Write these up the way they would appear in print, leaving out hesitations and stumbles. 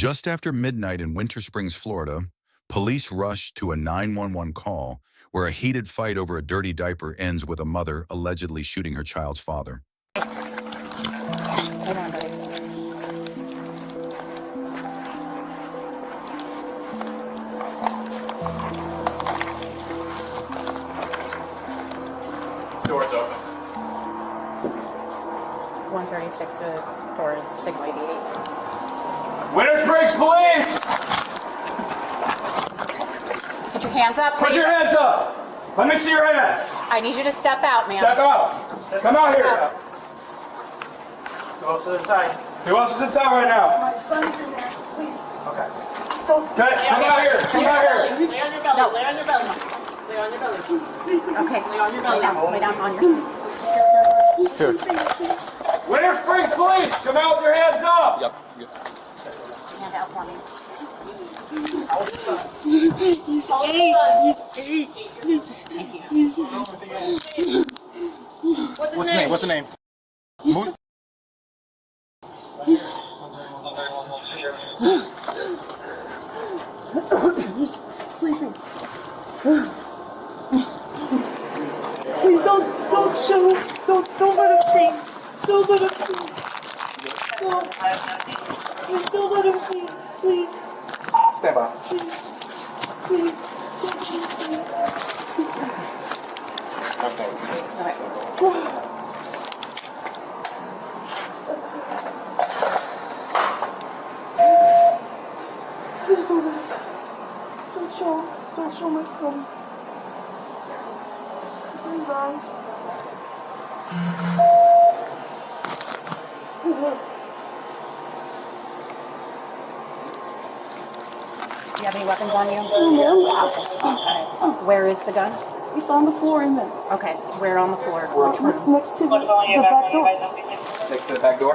Just after midnight in Winter Springs, Florida, police rushed to a 911 call where a heated fight over a dirty diaper ends with a mother allegedly shooting her child's father. Hold on, buddy. Doors open. 136 doors, signal 88. Winter Springs Police! Put your hands up, please. Put your hands up! Let me see your hands! I need you to step out, ma'am. Step out! Come out here! Who else is inside? Who else is inside right now? My son's in there, please. Okay. Okay, come out here! Come out here! Lay on your belly. No. Lay on your belly. Lay on your belly. Okay. Lay on your belly. Lay down on your Here. Winter Springs Police! Come out with your hands up! Yep. hand out for me. He's 8. He's 8. What's his name? What's the name? He's sleeping. Please don't show him. Don't let him see. Don't let him see. Please don't let him see. Please. Stand by. Please. Please. Don't let him see. That's not what you did. Please don't let him see. Don't show my son. Look at his eyes. Do you have any weapons on you? No. Where is the gun? It's on the floor in there. Okay, where on the floor? Which room? Next to the back door. Next to the back door.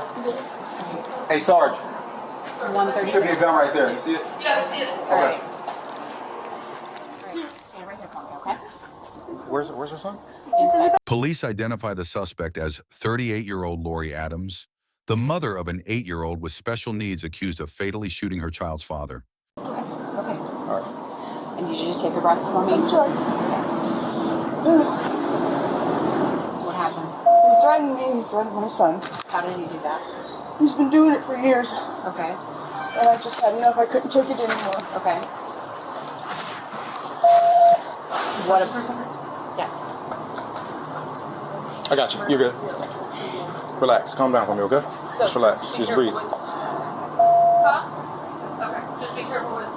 Hey, Sarge. 136. Should be a gun right there. You see it? Yeah, I see it. Okay. Stand right here for me, okay? Where's her son? Inside. Police identify the suspect as 38-year-old Lori Adams, the mother of an 8-year-old with special needs accused of fatally shooting her child's father. Okay. All right. I need you to take a breath for me. I'm sorry. What happened? He threatened me. He threatened my son. How did he do that? He's been doing it for years. Okay. And I just had enough. I couldn't take it anymore. Okay. What a person? Yeah. I got you. You're good. Relax. Calm down for me, okay? Just relax. Just breathe. Okay. Just be careful with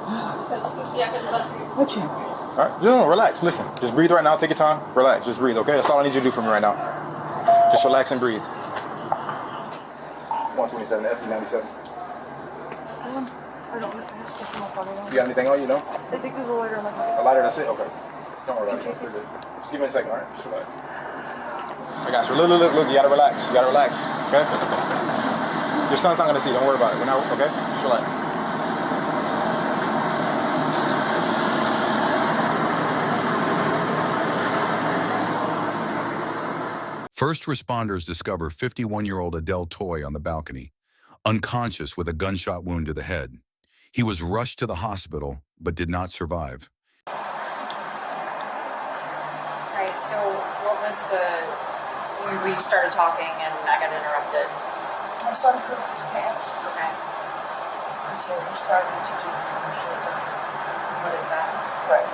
because I can't. All right. No, relax. Listen. Just breathe right now. Take your time. Relax. Just breathe, okay? That's all I need you to do for me right now. Just relax and breathe. 127 FT97. I don't know. I'm just looking up on it. You got anything on you, know? I think there's a lighter in my pocket. A lighter, that's it? Okay. Don't worry about it. You're good. Just give me a second, all right? Just relax. I got you. Look. You gotta relax. You gotta relax, okay? Your son's not gonna see. Don't worry about it. We're not, okay? Just relax. First responders discover 51-year-old Adele Toy on the balcony, unconscious with a gunshot wound to the head. He was rushed to the hospital, but did not survive. Right, so what was we started talking and I got interrupted. My son pooped his pants. Okay. So he started to do what he usually does. What is that? Threatened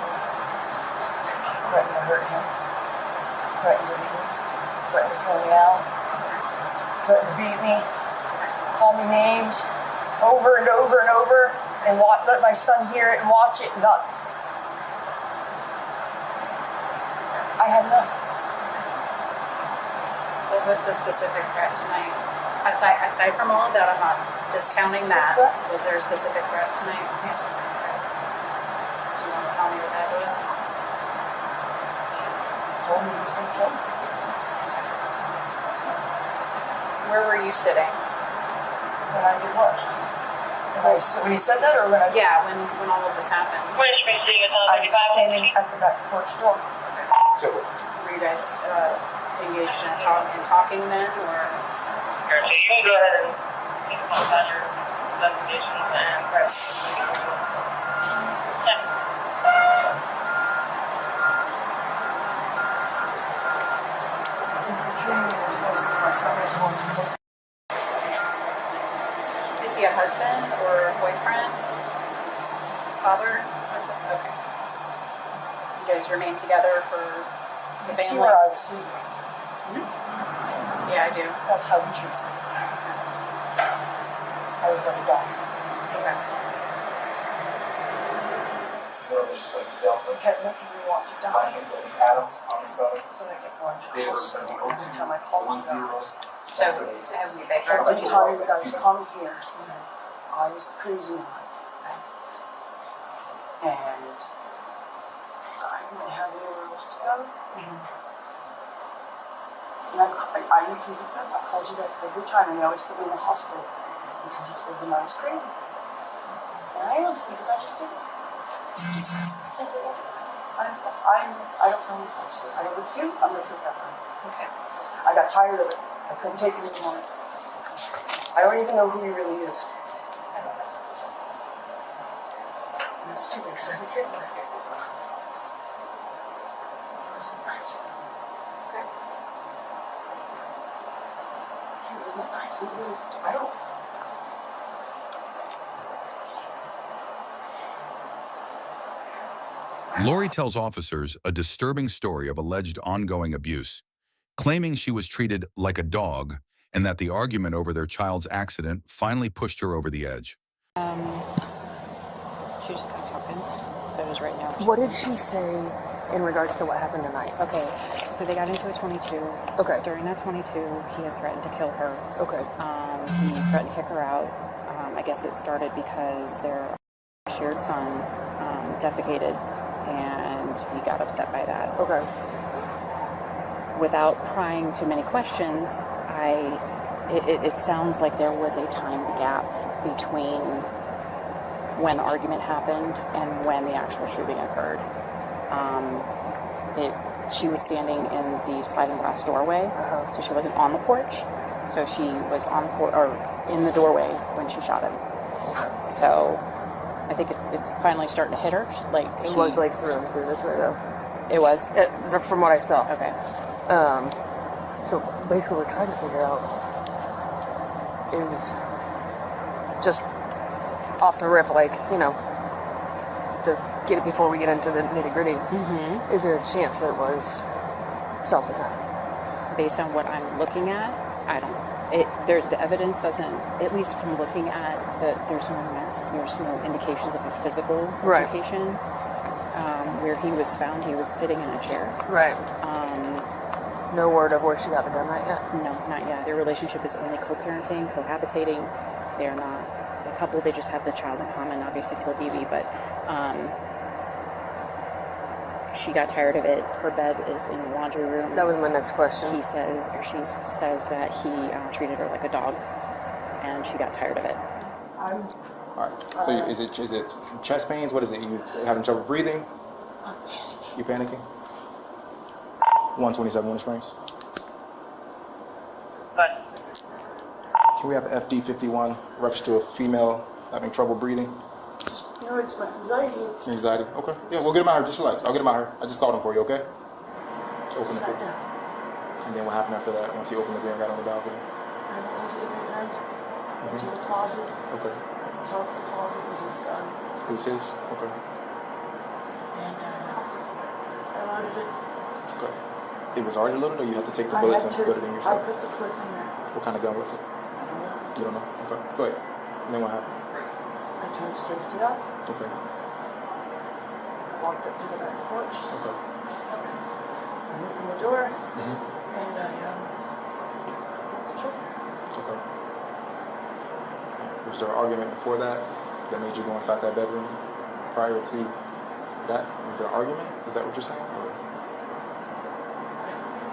to hurt him. Threatened to leave. Threatened to throw me out. Threatened to beat me. Call me names. Over and over and over. And let my son hear it and watch it. And not. I had enough. What was the specific threat tonight? Aside from all of that, I'm not discounting that. Threat? Was there a specific threat tonight? Yes. Do you want to tell me what that was? Told me he was going to kill me. Where were you sitting? When I did what? When he said that or when I did? Yeah, when all of this happened. Winter Springs City, I was standing at the back porch door. Were you guys engaged in talking then, or? So you can go ahead and think about your investigations and Right. Yeah. He's betraying me this since my son was born. Is he a husband or a boyfriend? Father? Okay. You guys remain together for the You see family? where I was sleeping. Yeah, I do. That's how he treats me. I was like a dog. Okay. He kept making me want to die. So I kept going to the hospital. Every time I called him, So, have we begged her? every time that I was coming here, I was the crazy one. And I didn't have anywhere else to go. And I even I called you guys every time, and you always put me in the hospital because you told them I was crazy. And I am, because I just didn't. I don't know. I don't with you. I'm gonna freak out. Okay. I got tired of it. I couldn't take it anymore. I don't even know who he really is. And it's stupid because I have a kid with it. It wasn't nice. Okay. He wasn't nice. He wasn't. I don't. Lori tells officers a disturbing story of alleged ongoing abuse, claiming she was treated like a dog and that the argument over their child's accident finally pushed her over the edge. She just got talking, so it was right now. What did she say in regards to what happened tonight? Okay, so they got into a 22. Okay. During that 22, he had threatened to kill her. Okay. He threatened to kick her out. I guess it started because their shared son defecated, and he got upset by that. Okay. Without prying too many questions, it sounds like there was a time gap between when the argument happened and when the actual shooting occurred. She was standing in the sliding glass doorway, so she wasn't on the porch. So she was on or in the doorway when she shot him. So I think it's finally starting to hit her. Like It was like through and through this way though. It was. From what I saw. Okay. So basically, what we're trying to figure out is just off the rip, like, you know, to get it before we get into the nitty gritty. Mm-hmm. Is there a chance that it was self-defense? Based on what I'm looking at, I don't. The evidence doesn't. At least from looking at there's no mess. There's no indications of a physical Right. altercation. Where he was found, he was sitting in a chair. Right. No word of where she got the gun right yet? No, not yet. Their relationship is only co-parenting, cohabitating. They are not a couple. They just have the child in common, obviously still DV, but she got tired of it. Her bed is in the laundry room. That was my next question. She says that he treated her like a dog, and she got tired of it. I'm All right. So is it chest pains? What is it? You having trouble breathing? panicking. You panicking? 127 Winter Springs. Good. Can we have FD51 reference to a female having trouble breathing? Just, you know, it's my anxiety. It's Anxiety. Okay. Yeah, we'll get him out here. Just relax. I'll get him out here. I just called him for you. Okay. Just open the sat door. down. And then what happened after that? Once he opened the door and got on the balcony. I went into the bedroom, went to the closet. Okay. At the top of the closet was his gun. Who's his? Okay. And I loaded it. Okay. It was already loaded, or you had to take the I bullets had and to. put it in I yourself? put the clip in there. What kind of gun was it? I don't know. You don't know? Okay. Go ahead. And then what happened? I turned the safety off. Okay. Walked up to the back porch. Okay. I opened the door. Mm-hmm. And I pulled the trigger. Okay. Was there an argument before that made you go inside that bedroom prior to that? Was there an argument? Is that what you're saying? Or?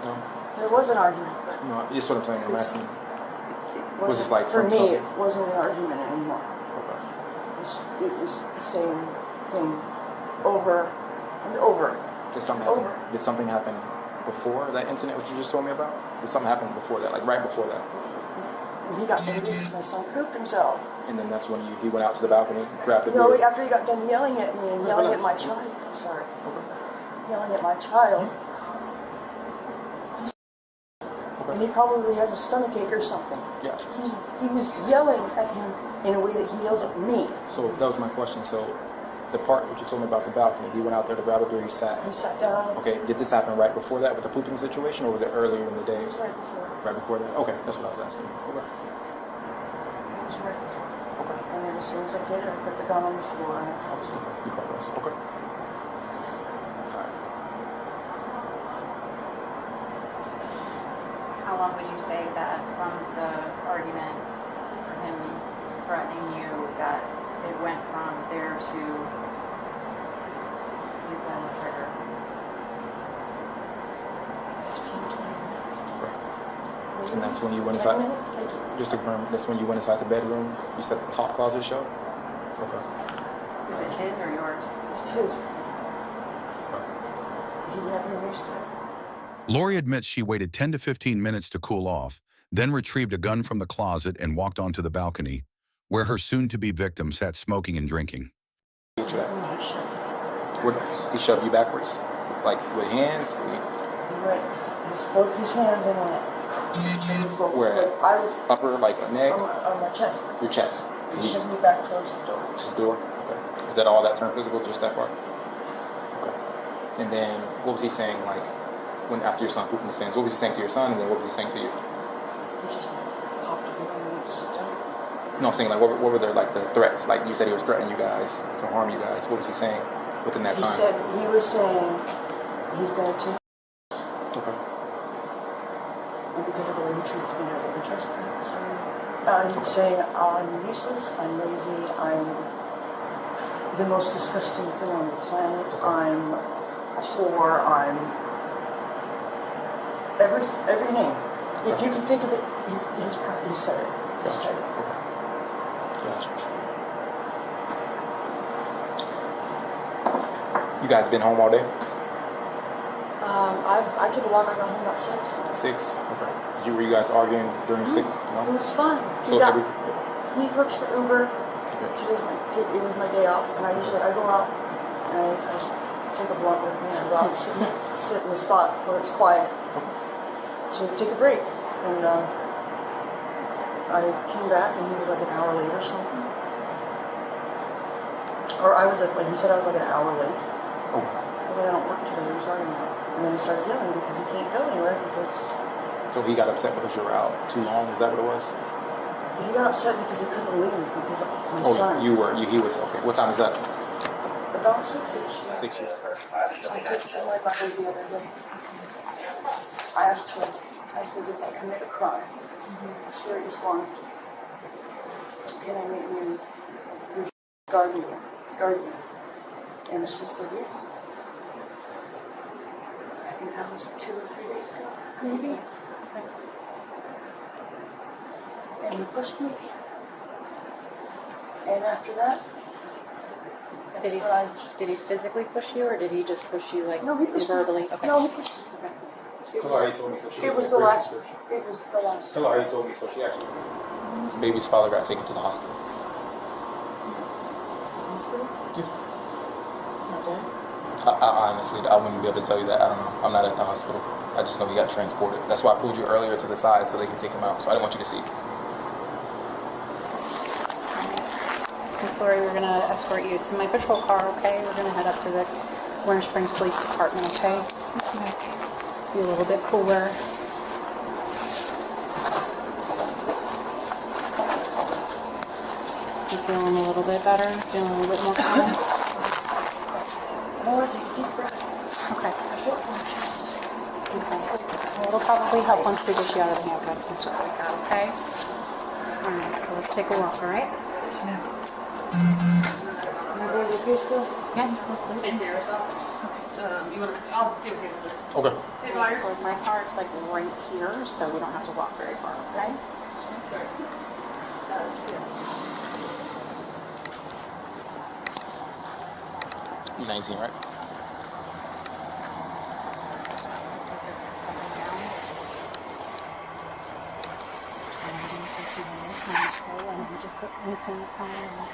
No? There was an argument, but No, that's what I'm saying. I'm It's- asking. it Was this like for from me, something? it wasn't an argument anymore. Okay. It was the same thing over and over. Did something Over. happen? Did something happen before that incident, which you just told me about? Did something happen before that? Like right before that? And he got angry because my son pooped himself. And then that's when he went out to the balcony, grabbed a No, beer. after he got done yelling at me and yelling at my Relax. child. Sorry. Yelling at my child. And he probably has a stomach ache or something. Gotcha. He was yelling at him in a way that he yells at me. So that was my question. So the part what you told me about the balcony, he went out there to grab a beer, he sat. He sat down. Okay, did this happen right before that with the pooping situation, or was it earlier in the day? It was right before. Right before that? Okay, that's what I was asking. Okay. It was right before. Okay. And then as soon as I did it, I put the gun on the floor and I You call us. Okay. How long would you say that from the argument, or him threatening you, that it went from there to you pulling the trigger? 15, 20 minutes. And that's when you went 10 inside. minutes? I do. Just to confirm, that's when you went inside the bedroom. You said the top closet showed. Okay. Is it his or yours? It's his. He never used to. Lori admits she waited 10 to 15 minutes to cool off, then retrieved a gun from the closet and walked onto the balcony, where her soon-to-be victim sat smoking and drinking. No, he shoved me. What, he shoved you backwards? Like with hands? He went, both his hands and went forward. Where? Like I was Upper, like a neck? on my chest. Your chest? He shoved me back towards the door. His door? Okay. Is that all that turned physical, just that part? Okay. And then, what was he saying, like, when after your son pooped in his pants? What was he saying to your son, and then what was he saying to you? He just popped up and went to sit down. No, I'm saying, like, what were their, like, the threats? Like, you said he was threatening you guys to harm you guys. What was he saying within that time? He was saying he's going to take Okay. and because of the way he treats me, I didn't trust him. So he was saying I'm useless, I'm lazy, I'm the most disgusting thing on the planet, I'm a whore, I'm every name. If you can think of it, he said it. He said it. Gotcha. You guys been home all day? I took a walk. I got home about 6. 6? Okay. Were you guys arguing during 6? It No? was fine. So He works for Uber. Okay. It was my day off, and I go out and I take a blunt with me and I go out and sit in the spot where it's quiet to take a break. And I came back and he was like an hour late or something. Or I was like he said I was like an hour late. Oh. I was like, I don't work today, what are you talking about? And then he started yelling because he can't go anywhere because So he got upset because you were out too long? Is that what it was? he got upset because he couldn't leave because of my Oh, son. he was. Okay. What time is that? About 6-ish. 6 years. I texted my brother the other day. I asked her, I says, if I commit a crime, a serious one, can I make you your guardian? And she said yes. I think that was 2 or 3 days ago, maybe. And he pushed me. And after that, that's what I... Did he physically push you, or did he just push you like No, he pushed me. verbally? Okay. No, he pushed me. Okay. It Tell her was, he told me so she it was the last. It was the last. Tell her he told me so she actually. Baby's father got taken to the hospital. Hospital? Yeah. He's not dead? I honestly, I wouldn't be able to tell you that. I don't know. I'm not at the hospital. I just know he got transported. That's why I pulled you earlier to the side so they can take him out. So I didn't want you to see. Miss Lori, we're going to escort you to my patrol car, okay? We're going to head up to the Winter Springs Police Department, okay? Be a little bit cooler. You feeling a little bit better? Feeling a little bit more calm? No, take a deep breath. Okay. I feel it in my chest. Okay. Well, it'll probably help once we get you out of the handcuffs and stuff like that, okay? Alright, so let's take a walk, alright? Yes, ma'am. My boy's okay still? Yeah, he's still sleeping. In there, so. You want to? I'll do it. Okay. Okay, so my car is like right here, so we don't have to walk very far, okay? You're 19, right? the payment sign and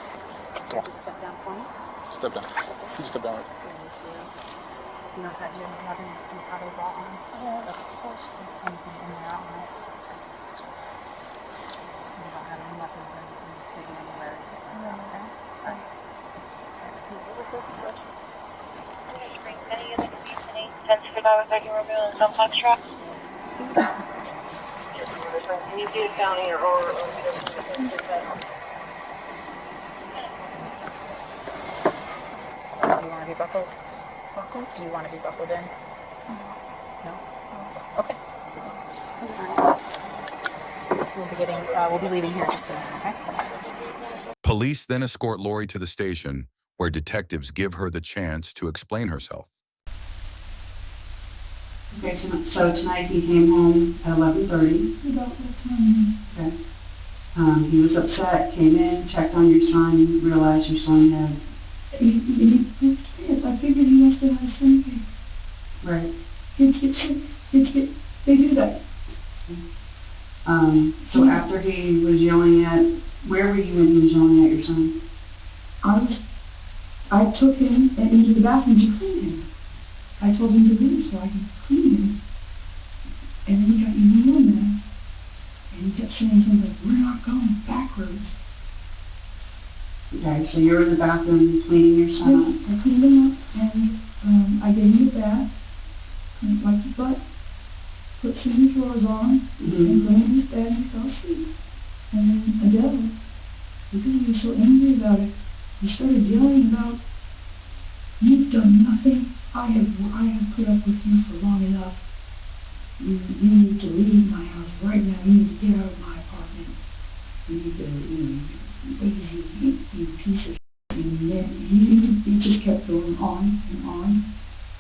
Come on. just step down for me. Step down. You just step down. You know how you have any other bra on? Yeah, that's anything in there on it. You don't have any weapons or anything hidden anywhere. No. Okay. Alright. Any of the Tens for $30 Romeo and some Foxtrot. See? Can you do the county or Do you want to be buckled? Buckled? Do you want to be buckled in? No? Okay. We'll be leaving here in just a minute, okay? Police then escort Lori to the station, where detectives give her the chance to explain herself. Okay, so tonight he came home at 11:30. About what time? Okay. He was upset, came in, checked on your son, realized your son had... Yes, I figured he must have had something. Right. They do that. So after he was yelling at... Where were you when he was yelling at your son? I took him into the bathroom to clean him. I told him to leave so I could clean him. And then he got even more mad. And he kept saying things like, we're not going backwards. Okay, so you're in the bathroom cleaning your son up. I cleaned him up and I gave him a bath, wiped his butt, put some drawers on, and put him in his bed and he fell asleep. And then Adele, because he was so angry about it, he started yelling about, you've done nothing. I have put up with you for long enough. You need to leave my house right now. You need to get out of my apartment. You need to, you piece of shit. And then he just kept going on and on.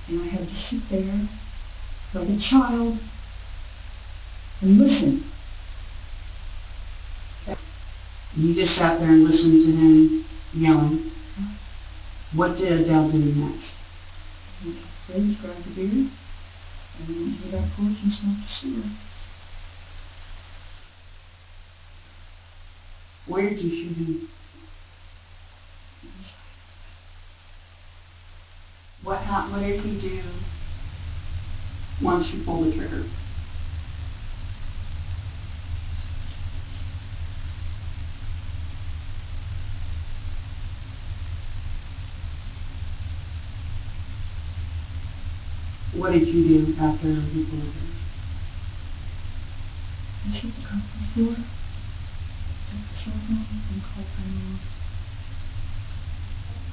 And I had to sit there like a child and listen. You just sat there and listened to him yelling. What did Adele do next? Fred grabbed the beer and went to the back porch and smoked a cigarette. Where did you shoot him? What did he do once you pulled the trigger? What did you do after you pulled the trigger? I shut the car door, took the cell phone, and called 911.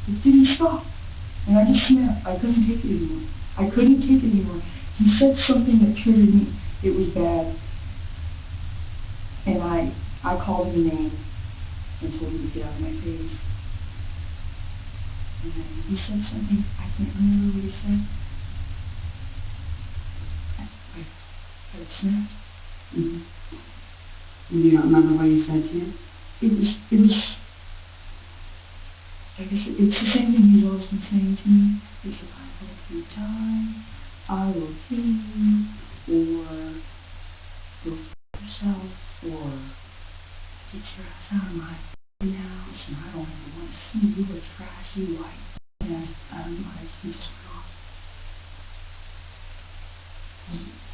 It didn't stop. And I just snapped. I couldn't take it anymore. I couldn't take it anymore. He said something that triggered me. It was bad. And I called him a name and told him to get out of my face. And then he said something. I can't remember what he said. I had a snap. Mm-hmm. You do not remember what he said to you? It was, I guess it's the same thing he's always been saying to me. It's like, I hope you die, I will kill you, or go f*** yourself, or get your ass out of my house, and I don't ever want to see you or trash you like that. He just went off.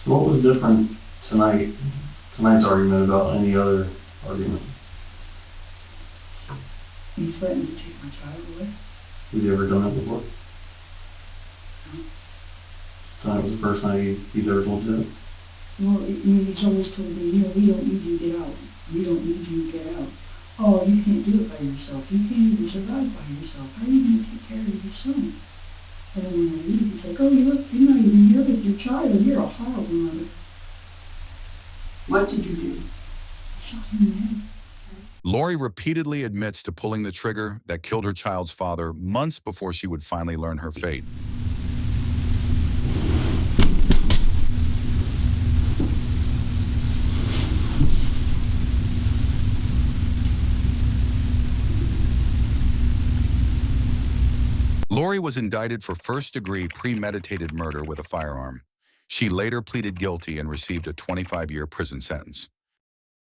So what was different tonight's argument about any other argument? He threatened to take my child away. Have you ever done that before? No. Tonight was the first night he's ever told you that? Well, he's always told me, we don't need you to get out. We don't need you to get out. Oh, you can't do it by yourself. You can't even survive by yourself. How are you going to take care of your son? And then when I leave, he's like, oh, you're not even here with your child. You're a horrible mother. What did you do? I shot him in the head. Lori repeatedly admits to pulling the trigger that killed her child's father months before she would finally learn her fate. Lori was indicted for first-degree premeditated murder with a firearm. She later pleaded guilty and received a 25-year prison sentence.